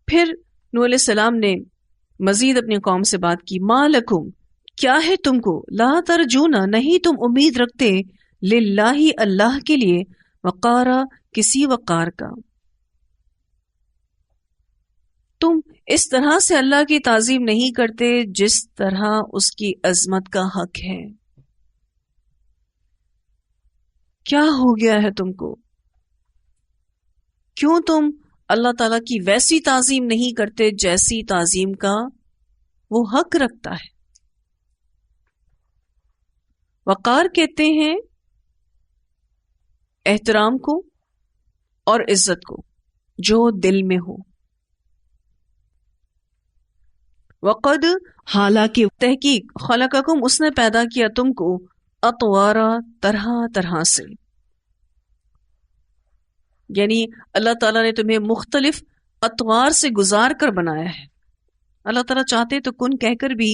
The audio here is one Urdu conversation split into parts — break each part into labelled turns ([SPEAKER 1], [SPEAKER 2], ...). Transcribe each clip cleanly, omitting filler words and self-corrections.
[SPEAKER 1] پھر نوح علیہ السلام نے مزید اپنی قوم سے بات کی، ما لکم، کیا ہے تم کو، لا ترجونا، نہیں تم امید رکھتے، للہ، اللہ کے لیے، وقارا، کسی وقار کا، تم اس طرح سے اللہ کی تعظیم نہیں کرتے جس طرح اس کی عظمت کا حق ہے. کیا ہو گیا ہے تم کو؟ کیوں تم اللہ تعالیٰ کی ویسی تعظیم نہیں کرتے جیسی تعظیم کا وہ حق رکھتا ہے؟ وقار کہتے ہیں احترام کو اور عزت کو جو دل میں ہو. وقد، حالانکہ، تحقیق، خلقکم، اس نے پیدا کیا تم کو، اطوارا، طرح طرح سے، یعنی اللہ تعالیٰ نے تمہیں مختلف اطوار سے گزار کر بنایا ہے. اللہ تعالیٰ چاہتے تو کن کہہ کر بھی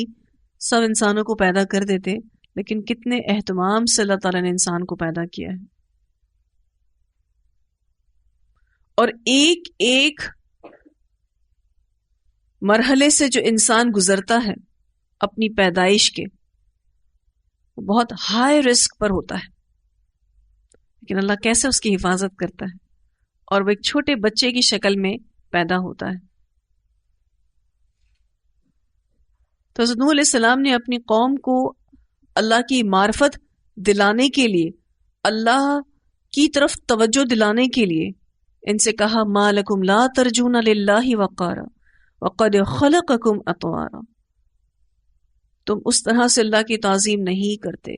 [SPEAKER 1] سب انسانوں کو پیدا کر دیتے، لیکن کتنے اہتمام سے اللہ تعالیٰ نے انسان کو پیدا کیا ہے. اور ایک ایک مرحلے سے جو انسان گزرتا ہے اپنی پیدائش کے، وہ بہت ہائی رسک پر ہوتا ہے، لیکن اللہ کیسے اس کی حفاظت کرتا ہے، اور وہ ایک چھوٹے بچے کی شکل میں پیدا ہوتا ہے. تو حضرت نوح علیہ السلام نے اپنی قوم کو اللہ کی معرفت دلانے کے لیے، اللہ کی طرف توجہ دلانے کے لیے ان سے کہا، ما لکم لا ترجون للہ وقارا وقد خلقکم اطوارا، تم اس طرح سے اللہ کی تعظیم نہیں کرتے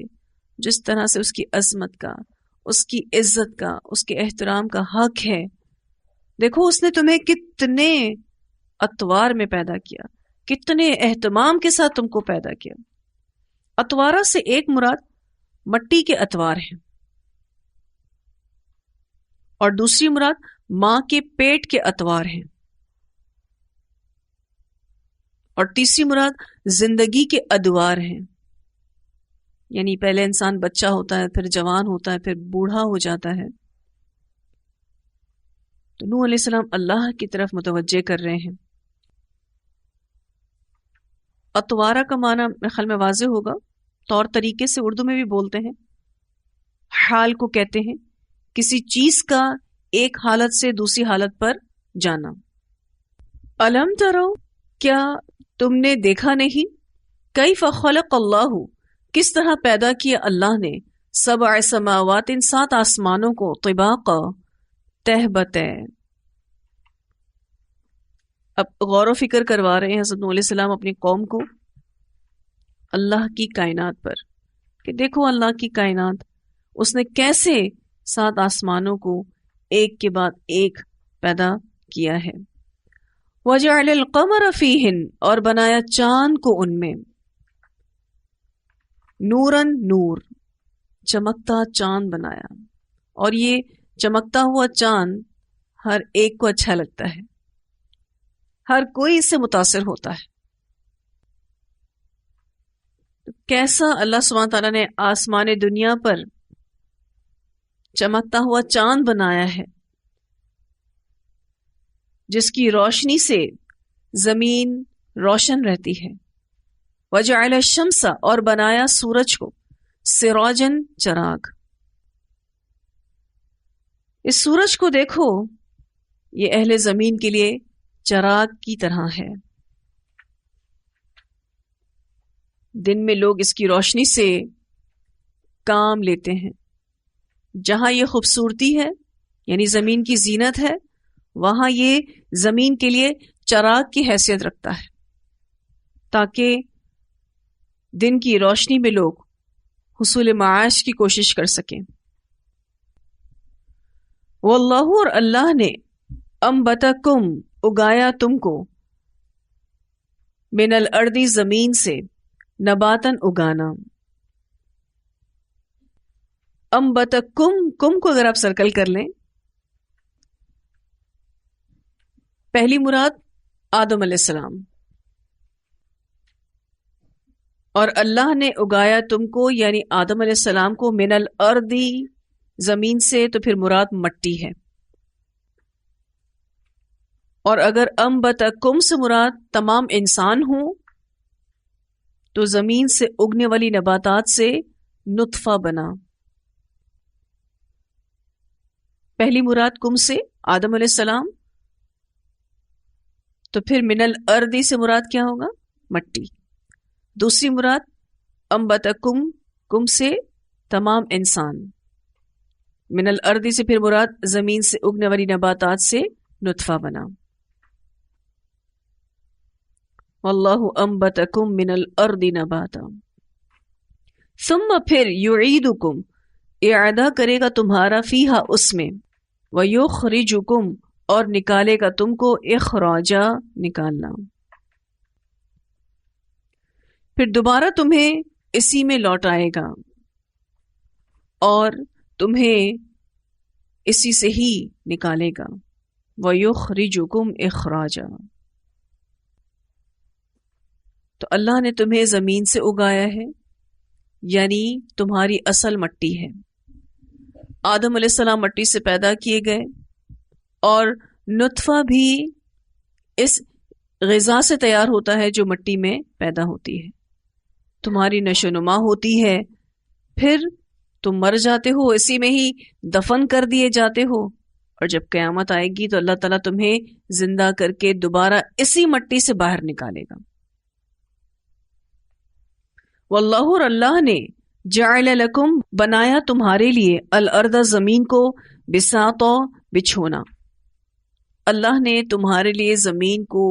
[SPEAKER 1] جس طرح سے اس کی عظمت کا، اس کی عزت کا، اس کے احترام کا حق ہے. دیکھو اس نے تمہیں کتنے اطوار میں پیدا کیا، کتنے اہتمام کے ساتھ تم کو پیدا کیا. اطوارا سے ایک مراد مٹی کے اطوار ہیں، اور دوسری مراد ماں کے پیٹ کے اطوار ہیں، اور تیسری مراد زندگی کے ادوار ہیں. یعنی پہلے انسان بچہ ہوتا ہے، پھر جوان ہوتا ہے، پھر بوڑھا ہو جاتا ہے. تو نوح علیہ السلام اللہ کی طرف متوجہ کر رہے ہیں. اطوارا کا معنی میرے خیال میں واضح ہوگا، طور طریقے سے اردو میں بھی بولتے ہیں. حال کو کہتے ہیں کسی چیز کا ایک حالت سے دوسری حالت پر جانا. الم ترو، کیا تم نے دیکھا نہیں، کیف خلق اللہ، کس طرح پیدا کیا اللہ نے، سبع سماوات، 7 آسمانوں کو، طباقا، تہ بتہ. اب غور و فکر کروا رہے ہیں حضرت نوح علیہ السلام اپنی قوم کو اللہ کی کائنات پر، کہ دیکھو اللہ کی کائنات، اس نے کیسے 7 آسمانوں کو ایک کے بعد ایک پیدا کیا ہے. وجعل القمر فیہن، اور بنایا چاند کو ان میں، نورن، نور، چمکتا چاند بنایا. اور یہ چمکتا ہوا چاند ہر ایک کو اچھا لگتا ہے، ہر کوئی اس سے متاثر ہوتا ہے. کیسا اللہ سبحانہ تعالیٰ نے آسمان دنیا پر چمکتا ہوا چاند بنایا ہے، جس کی روشنی سے زمین روشن رہتی ہے. وجعل الشمس، اور بنایا سورج کو، سراجن، چراغ. اس سورج کو دیکھو، یہ اہل زمین کے لیے چراغ کی طرح ہے. دن میں لوگ اس کی روشنی سے کام لیتے ہیں. جہاں یہ خوبصورتی ہے، یعنی زمین کی زینت ہے، وہاں یہ زمین کے لیے چراغ کی حیثیت رکھتا ہے، تاکہ دن کی روشنی میں لوگ حصول معاش کی کوشش کر سکیں. واللہ، اور اللہ نے، انبتکم، اگایا تم کو، من الارض، زمین سے، نباتن، اگانا. انبتکم، کم کو اگر آپ سرکل کر لیں، پہلی مراد آدم علیہ السلام، اور اللہ نے اگایا تم کو یعنی آدم علیہ السلام کو، من الارض، زمین سے، تو پھر مراد مٹی ہے. اور اگر انبتکم سے مراد تمام انسان ہوں تو زمین سے اگنے والی نباتات سے نطفہ بنا. پہلی مراد کم سے آدم علیہ السلام، تو پھر من الارض سے مراد کیا ہوگا؟ مٹی. دوسری مراد انبتکم، کم سے تمام انسان، من الارض سے پھر مراد زمین سے اگنے والی نباتات سے نطفہ بنا. واللہ انبتکم من الارض نباتا. ثم پھر یعیدکم، اعادہ کرے گا تمہارا، فیہا اس میں، ویخرجکم اور نکالے گا تم کو، اخراجا نکالنا. پھر دوبارہ تمہیں اسی میں لوٹائے گا اور تمہیں اسی سے ہی نکالے گا. وَيُخْرِجُكُمْ اخراجا. تو اللہ نے تمہیں زمین سے اگایا ہے، یعنی تمہاری اصل مٹی ہے. آدم علیہ السلام مٹی سے پیدا کیے گئے، اور نطفہ بھی اس غذا سے تیار ہوتا ہے جو مٹی میں پیدا ہوتی ہے. تمہاری نشو نما ہوتی ہے، پھر تم مر جاتے ہو، اسی میں ہی دفن کر دیے جاتے ہو، اور جب قیامت آئے گی تو اللہ تعالیٰ تمہیں زندہ کر کے دوبارہ اسی مٹی سے باہر نکالے گا. واللہ، اور اللہ نے، جعل لکم بنایا تمہارے لیے، الارض زمین کو، بساطا بچھونا. اللہ نے تمہارے لیے زمین کو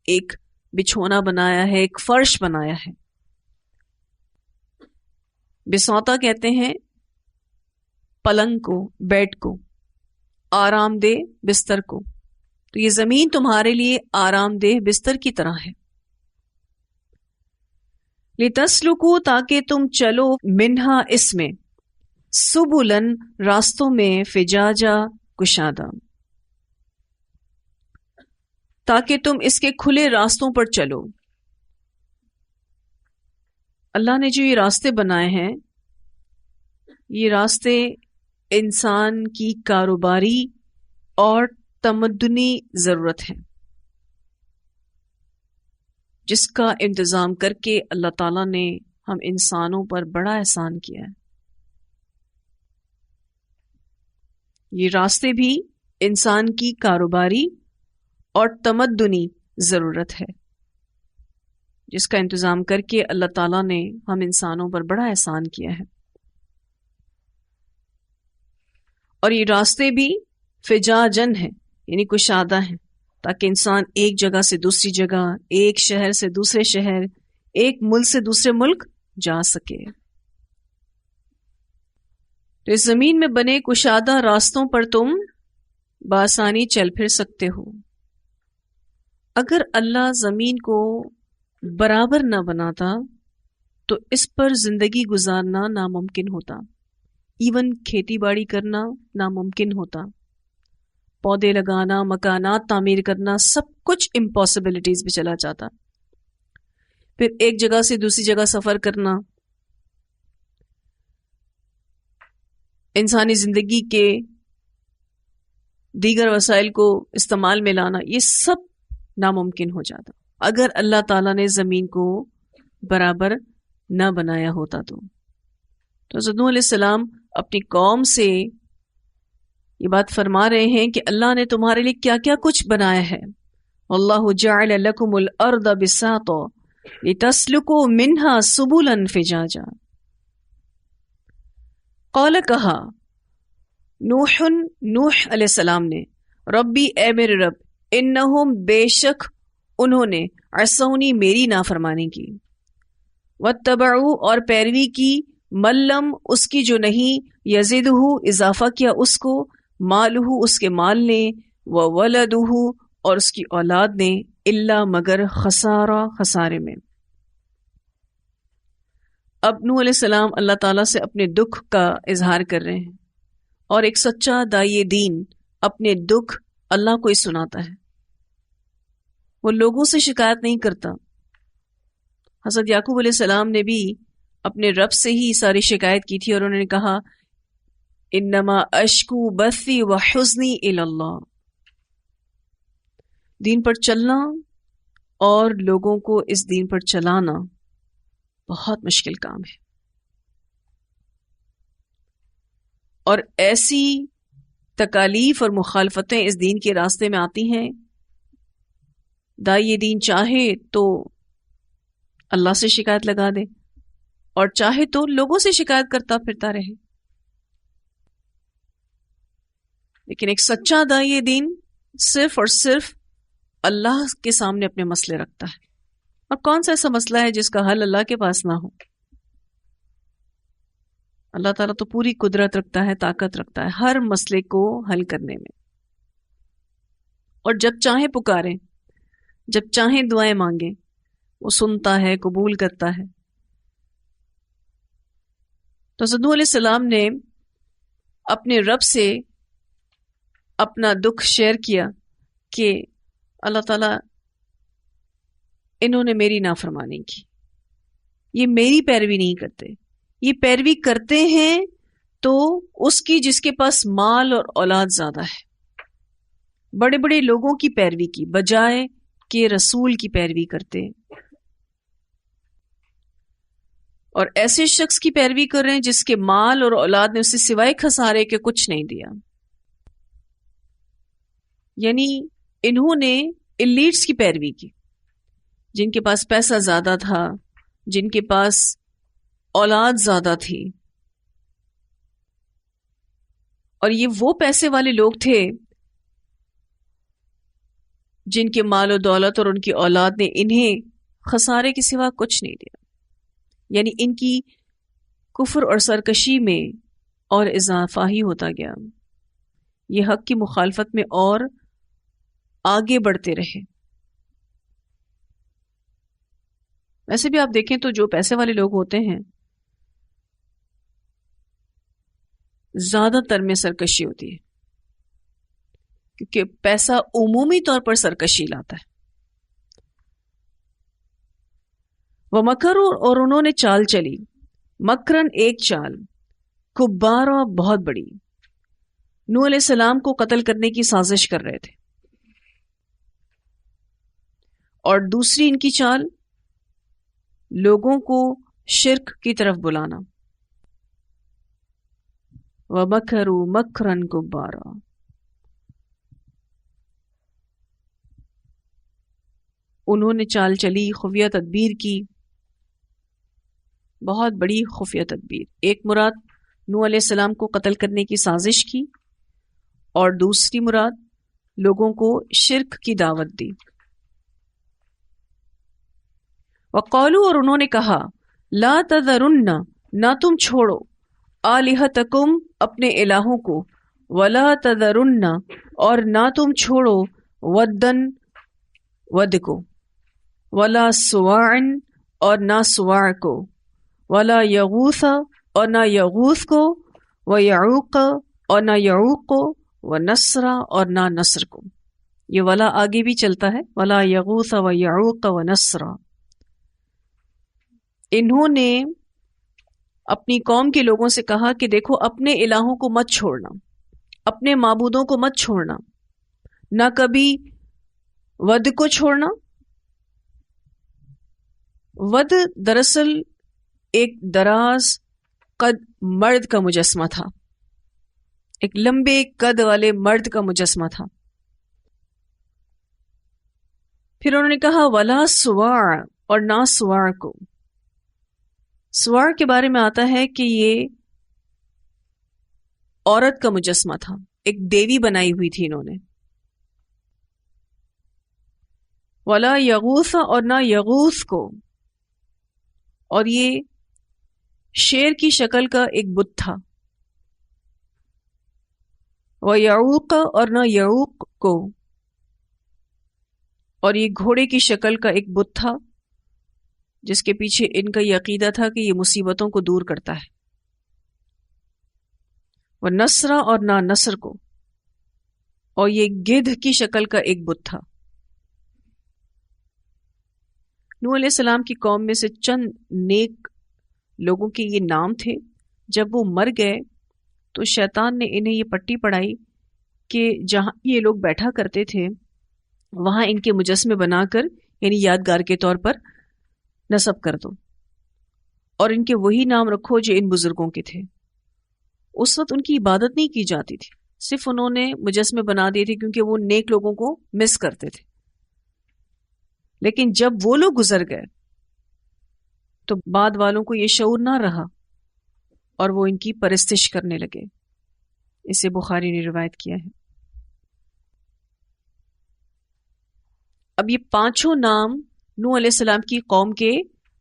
[SPEAKER 1] ایک بچھونا بنایا ہے، ایک فرش بنایا ہے. بساطا کہتے ہیں پلنگ کو، بیڈ کو، آرام دہ بستر کو. تو یہ زمین تمہارے لیے آرام دہ بستر کی طرح ہے. لِتَسْلُكُوا تاکہ تم چلو، منہا اس میں، سبلن راستوں میں، فجاجا کشادہ، تاکہ تم اس کے کھلے راستوں پر چلو. اللہ نے جو یہ راستے بنائے ہیں، یہ راستے انسان کی کاروباری اور تمدنی ضرورت ہے، جس کا انتظام کر کے اللہ تعالیٰ نے ہم انسانوں پر بڑا احسان کیا ہے. یہ راستے بھی انسان کی کاروباری اور تمدنی ضرورت ہے، جس کا انتظام کر کے اللہ تعالیٰ نے ہم انسانوں پر بڑا احسان کیا ہے. اور یہ راستے بھی فجاجن ہیں، یعنی کشادہ ہیں، تاکہ انسان ایک جگہ سے دوسری جگہ، ایک شہر سے دوسرے شہر، ایک ملک سے دوسرے ملک جا سکے. تو اس زمین میں بنے کشادہ راستوں پر تم بآسانی چل پھر سکتے ہو. اگر اللہ زمین کو برابر نہ بناتا تو اس پر زندگی گزارنا ناممکن ہوتا. ایون کھیتی باڑی کرنا ناممکن ہوتا، پودے لگانا، مکانات تعمیر کرنا، سب کچھ امپاسبلٹیز میں چلا جاتا. پھر ایک جگہ سے دوسری جگہ سفر کرنا، انسانی زندگی کے دیگر وسائل کو استعمال میں لانا، یہ سب ناممکن ہو جاتا اگر اللہ تعالیٰ نے زمین کو برابر نہ بنایا ہوتا. تو حضرت نوح علیہ السلام اپنی قوم سے یہ بات فرما رہے ہیں کہ اللہ نے تمہارے لیے کیا کیا کچھ بنایا ہے. واللہ جعل لکم الارض بساطا لتسلکوا منہا سبلا فجاجا. قال کہا نوح علیہ السلام نے، ربی اے میرے رب، انہم بے شک انہوں نے، عصونی میری نافرمانی کی، واتبعوا اور پیروی کی، ملم اس کی جو نہیں، یزدہ اضافہ کیا اس کو، مالہ اس کے مال نے، وولدہ اور اس کی اولاد نے، الا مگر خسارہ خسارے میں. اب نوح علیہ السلام اللہ تعالیٰ سے اپنے دکھ کا اظہار کر رہے ہیں، اور ایک سچا داعی دین اپنے دکھ اللہ کو ہی سناتا ہے، وہ لوگوں سے شکایت نہیں کرتا. حضرت یعقوب علیہ السلام نے بھی اپنے رب سے ہی ساری شکایت کی تھی، اور انہوں نے کہا انما اشکو بثی و حزنی الی اللہ. دین پر چلنا اور لوگوں کو اس دین پر چلانا بہت مشکل کام ہے، اور ایسی تکالیف اور مخالفتیں اس دین کے راستے میں آتی ہیں، دائی دین چاہے تو اللہ سے شکایت لگا دے اور چاہے تو لوگوں سے شکایت کرتا پھرتا رہے، لیکن ایک سچا دائی دین صرف اور صرف اللہ کے سامنے اپنے مسئلے رکھتا ہے۔ اور کون سا ایسا مسئلہ ہے جس کا حل اللہ کے پاس نہ ہو؟ اللہ تعالیٰ تو پوری قدرت رکھتا ہے، طاقت رکھتا ہے ہر مسئلے کو حل کرنے میں، اور جب چاہیں پکاریں، جب چاہیں دعائیں مانگیں، وہ سنتا ہے، قبول کرتا ہے۔ تو حضرت نوح علیہ السلام نے اپنے رب سے اپنا دکھ شیئر کیا کہ اللہ تعالیٰ انہوں نے میری نافرمانی کی، یہ میری پیروی نہیں کرتے، یہ پیروی کرتے ہیں تو اس کی جس کے پاس مال اور اولاد زیادہ ہے، بڑے بڑے لوگوں کی پیروی کی بجائے کہ رسول کی پیروی کرتے، اور ایسے شخص کی پیروی کر رہے ہیں جس کے مال اور اولاد نے اسے سوائے خسارے کے کچھ نہیں دیا۔ یعنی انہوں نے ایلیٹس کی پیروی کی، جن کے پاس پیسہ زیادہ تھا، جن کے پاس اولاد زیادہ تھی، اور یہ وہ پیسے والے لوگ تھے جن کے مال و دولت اور ان کی اولاد نے انہیں خسارے کے سوا کچھ نہیں دیا، یعنی ان کی کفر اور سرکشی میں اور اضافہ ہی ہوتا گیا، یہ حق کی مخالفت میں اور آگے بڑھتے رہے۔ ویسے بھی آپ دیکھیں تو جو پیسے والے لوگ ہوتے ہیں زیادہ تر میں سرکشی ہوتی ہے، کیونکہ پیسہ عمومی طور پر سرکشی لاتا ہے۔ وہ مکروا، اور انہوں نے چال چلی، مکرن ایک چال، کبارا بہت بڑی، نوح علیہ السلام کو قتل کرنے کی سازش کر رہے تھے، اور دوسری ان کی چال لوگوں کو شرک کی طرف بلانا، وَمَكَرُوا مَكْرًا كُبَّارًا، انہوں نے چال چلی، خفیہ تدبیر کی، بہت بڑی خفیہ تدبیر۔ ایک مراد نوح علیہ السلام کو قتل کرنے کی سازش کی، اور دوسری مراد لوگوں کو شرک کی دعوت دی۔ وقالوا، اور انہوں نے کہا، لا تذرن، نہ تم چھوڑو، آلہتکم، اپنے الہوں کو، ولا تذرن، اور نہ تم چھوڑو، ودن، ود کو، ولا سواعن، اور نہ سواع کو، ولا یغوث، اور نہ یغوث کو، ویعوق، اور نہ یعوق کو، ونصر، اور نہ نصر کو۔ یہ ولا آگے بھی چلتا ہے، ولا یغوث ویعوق ونصر۔ انہوں نے اپنی قوم کے لوگوں سے کہا کہ دیکھو، اپنے الہوں کو مت چھوڑنا، اپنے معبودوں کو مت چھوڑنا، نہ کبھی ود کو چھوڑنا۔ ود دراصل ایک دراز قد مرد کا مجسمہ تھا، ایک لمبے قد والے مرد کا مجسمہ تھا۔ پھر انہوں نے کہا ولا سواع، اور نہ سواع کو۔ سواع کے بارے میں آتا ہے کہ یہ عورت کا مجسمہ تھا، ایک دیوی بنائی ہوئی تھی انہوں نے۔ ولا یغوث، اور نہ یغوث کو، اور یہ شیر کی شکل کا ایک بت تھا۔ ویعوق، اور نہ یعوق کو، اور یہ گھوڑے کی شکل کا ایک بت تھا جس کے پیچھے ان کا یہ عقیدہ تھا کہ یہ مصیبتوں کو دور کرتا ہے۔ وہ نصر، اور نہ نصر کو، اور یہ گدھ کی شکل کا ایک بت تھا۔ نوح علیہ السلام کی قوم میں سے چند نیک لوگوں کے یہ نام تھے۔ جب وہ مر گئے تو شیطان نے انہیں یہ پٹی پڑھائی کہ جہاں یہ لوگ بیٹھا کرتے تھے وہاں ان کے مجسمے بنا کر یعنی یادگار کے طور پر نصب کر دو، اور ان کے وہی نام رکھو جو ان بزرگوں کے تھے۔ اس وقت ان کی عبادت نہیں کی جاتی تھی، صرف انہوں نے مجسمے بنا دیے تھے کیونکہ وہ نیک لوگوں کو مس کرتے تھے۔ لیکن جب وہ لوگ گزر گئے تو بعد والوں کو یہ شعور نہ رہا اور وہ ان کی پرستش کرنے لگے۔ اسے بخاری نے روایت کیا ہے۔ اب یہ پانچوں نام نوح علیہ السلام کی قوم کے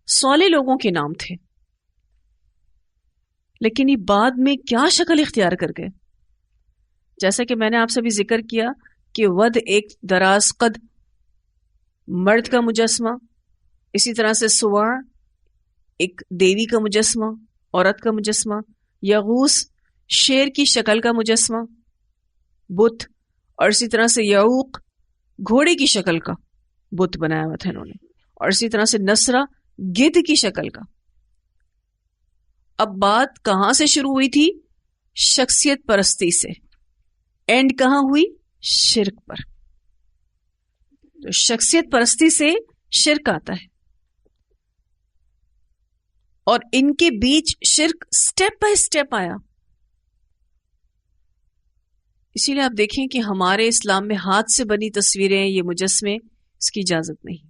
[SPEAKER 1] صالح لوگوں کے نام تھے، لیکن یہ بعد میں کیا شکل اختیار کر گئے؟ جیسا کہ میں نے آپ سے بھی ذکر کیا کہ ود ایک دراز قد مرد کا مجسمہ، اسی طرح سے سواع ایک دیوی کا مجسمہ، عورت کا مجسمہ، یغوث شیر کی شکل کا مجسمہ بت، اور اسی طرح سے یعوق گھوڑے کی شکل کا بت بنایا ہوا تھا انہوں نے، اور اسی طرح سے نصرہ گدھ کی شکل کا۔ اب بات کہاں سے شروع ہوئی تھی؟ شخصیت پرستی سے۔ اینڈ کہاں ہوئی؟ شرک پر۔ تو شخصیت پرستی سے شرک آتا ہے، اور ان کے بیچ شرک سٹیپ بائی سٹیپ آیا۔ اسی لیے آپ دیکھیں کہ ہمارے اسلام میں ہاتھ سے بنی تصویریں، یہ مجسمے، اس کی اجازت نہیں۔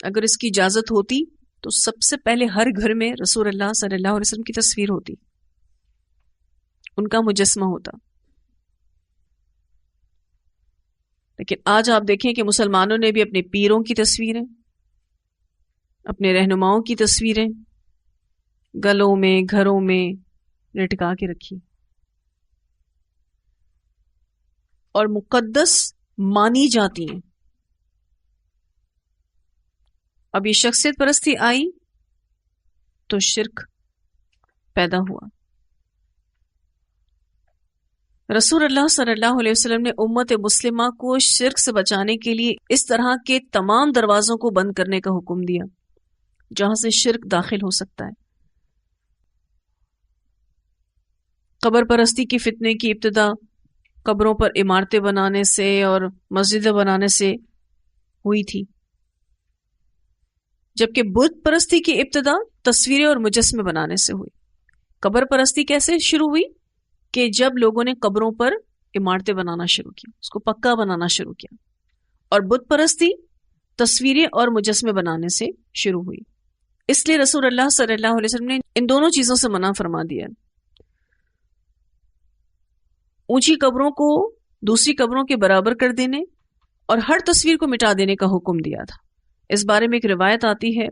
[SPEAKER 1] اگر اس کی اجازت ہوتی تو سب سے پہلے ہر گھر میں رسول اللہ صلی اللہ علیہ وسلم کی تصویر ہوتی، ان کا مجسمہ ہوتا۔ لیکن آج آپ دیکھیں کہ مسلمانوں نے بھی اپنے پیروں کی تصویریں، اپنے رہنماؤں کی تصویریں گلوں میں، گھروں میں لٹکا کے رکھی، اور مقدس مانی جاتی ہیں۔ اب یہ شخصیت پرستی آئی تو شرک پیدا ہوا۔ رسول اللہ صلی اللہ علیہ وسلم نے امت مسلمہ کو شرک سے بچانے کے لیے اس طرح کے تمام دروازوں کو بند کرنے کا حکم دیا جہاں سے شرک داخل ہو سکتا ہے۔ قبر پرستی کی فتنے کی ابتدا قبروں پر عمارتیں بنانے سے اور مسجدیں بنانے سے ہوئی تھی، جبکہ بت پرستی کی ابتدا تصویریں اور مجسمے بنانے سے ہوئی۔ قبر پرستی کیسے شروع ہوئی؟ کہ جب لوگوں نے قبروں پر عمارتیں بنانا شروع کی، اس کو پکا بنانا شروع کیا، اور بت پرستی تصویریں اور مجسمے بنانے سے شروع ہوئی۔ اس لیے رسول اللہ صلی اللہ علیہ وسلم نے ان دونوں چیزوں سے منع فرما دیا۔ اونچی قبروں کو دوسری قبروں کے برابر کر دینے اور ہر تصویر کو مٹا دینے کا حکم دیا تھا۔ اس بارے میں ایک روایت آتی ہے،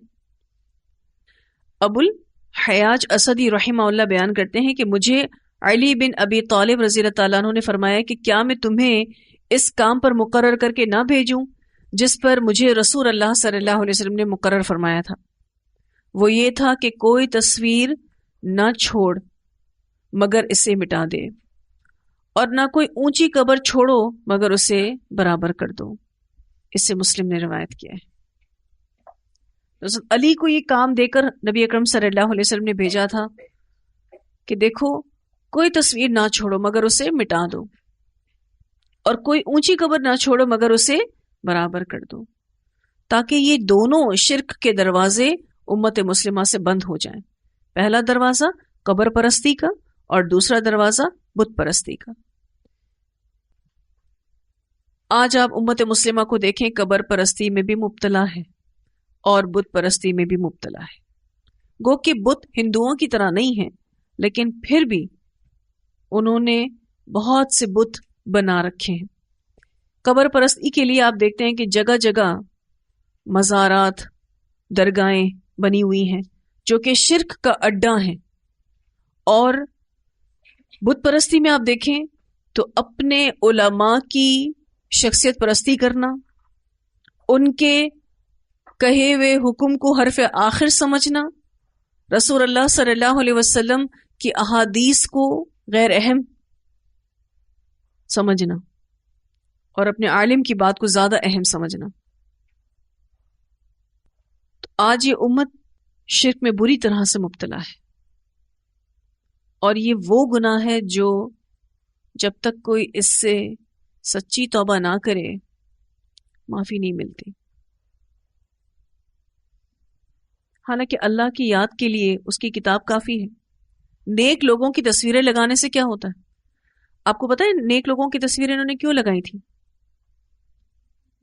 [SPEAKER 1] ابو الحیاج اسدی رحمہ اللہ بیان کرتے ہیں کہ مجھے علی بن ابی طالب رضی اللہ تعالیٰ عنہ نے فرمایا کہ کیا میں تمہیں اس کام پر مقرر کر کے نہ بھیجوں جس پر مجھے رسول اللہ صلی اللہ علیہ وسلم نے مقرر فرمایا تھا؟ وہ یہ تھا کہ کوئی تصویر نہ چھوڑ مگر اسے مٹا دے، اور نہ کوئی اونچی قبر چھوڑو مگر اسے برابر کر دو۔ اس سے مسلم نے روایت کیا ہے۔ علی کو یہ کام دے کر نبی اکرم صلی اللہ علیہ وسلم نے بھیجا تھا کہ دیکھو کوئی تصویر نہ چھوڑو مگر اسے مٹا دو، اور کوئی اونچی قبر نہ چھوڑو مگر اسے برابر کر دو، تاکہ یہ دونوں شرک کے دروازے امت مسلمہ سے بند ہو جائیں۔ پہلا دروازہ قبر پرستی کا اور دوسرا دروازہ بت پرستی کا۔ آج آپ امت مسلمہ کو دیکھیں، قبر پرستی میں بھی مبتلا ہے اور بت پرستی میں بھی مبتلا ہے۔ گو کہ بت ہندوؤں کی طرح نہیں ہے، لیکن پھر بھی انہوں نے بہت سے بت بنا رکھے ہیں۔ قبر پرستی کے لیے آپ دیکھتے ہیں کہ جگہ جگہ مزارات، درگاہیں بنی ہوئی ہیں جو کہ شرک کا اڈا ہیں، اور بت پرستی میں آپ دیکھیں تو اپنے علماء کی شخصیت پرستی کرنا، ان کے کہے ہوئے حکم کو حرف آخر سمجھنا، رسول اللہ صلی اللہ علیہ وسلم کی احادیث کو غیر اہم سمجھنا، اور اپنے عالم کی بات کو زیادہ اہم سمجھنا۔ تو آج یہ امت شرک میں بری طرح سے مبتلا ہے، اور یہ وہ گناہ ہے جو جب تک کوئی اس سے سچی توبہ نہ کرے معافی نہیں ملتی. حالانکہ اللہ کی یاد کے لیے اس کی کتاب کافی ہے. نیک لوگوں کی تصویریں لگانے سے کیا ہوتا ہے؟ آپ کو پتا ہے نیک لوگوں کی تصویریں انہوں نے کیوں لگائی تھی؟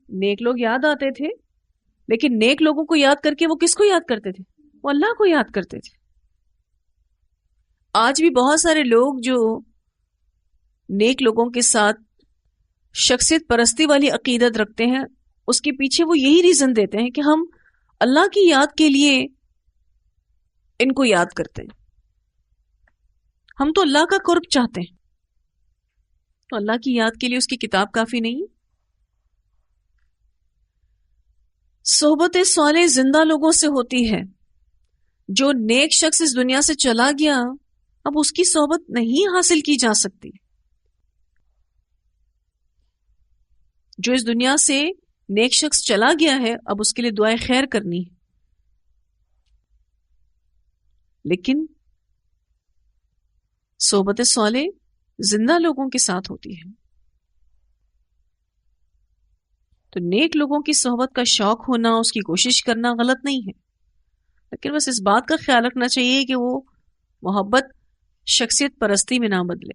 [SPEAKER 1] نیک لوگ یاد آتے تھے، لیکن نیک لوگوں کو یاد کر کے وہ کس کو یاد کرتے تھے؟ وہ اللہ کو یاد کرتے تھے. آج بھی بہت سارے لوگ جو نیک لوگوں کے ساتھ شخصیت پرستی والی عقیدت رکھتے ہیں، اس کے پیچھے وہ یہی ریزن دیتے ہیں کہ ہم اللہ کی یاد کے لیے ان کو یاد کرتے ہیں. ہم تو اللہ کا قرب چاہتے ہیں، تو اللہ کی یاد کے لیے اس کی کتاب کافی نہیں. صحبت صالح زندہ لوگوں سے ہوتی ہے. جو نیک شخص اس دنیا سے چلا گیا اب اس کی صحبت نہیں حاصل کی جا سکتی. جو اس دنیا سے نیک شخص چلا گیا ہے اب اس کے لیے دعائیں خیر کرنی ہے، لیکن صحبت صالح زندہ لوگوں کے ساتھ ہوتی ہے. تو نیک لوگوں کی صحبت کا شوق ہونا، اس کی کوشش کرنا غلط نہیں ہے، لیکن بس اس بات کا خیال رکھنا چاہیے کہ وہ محبت شخصیت پرستی میں نہ بدلے.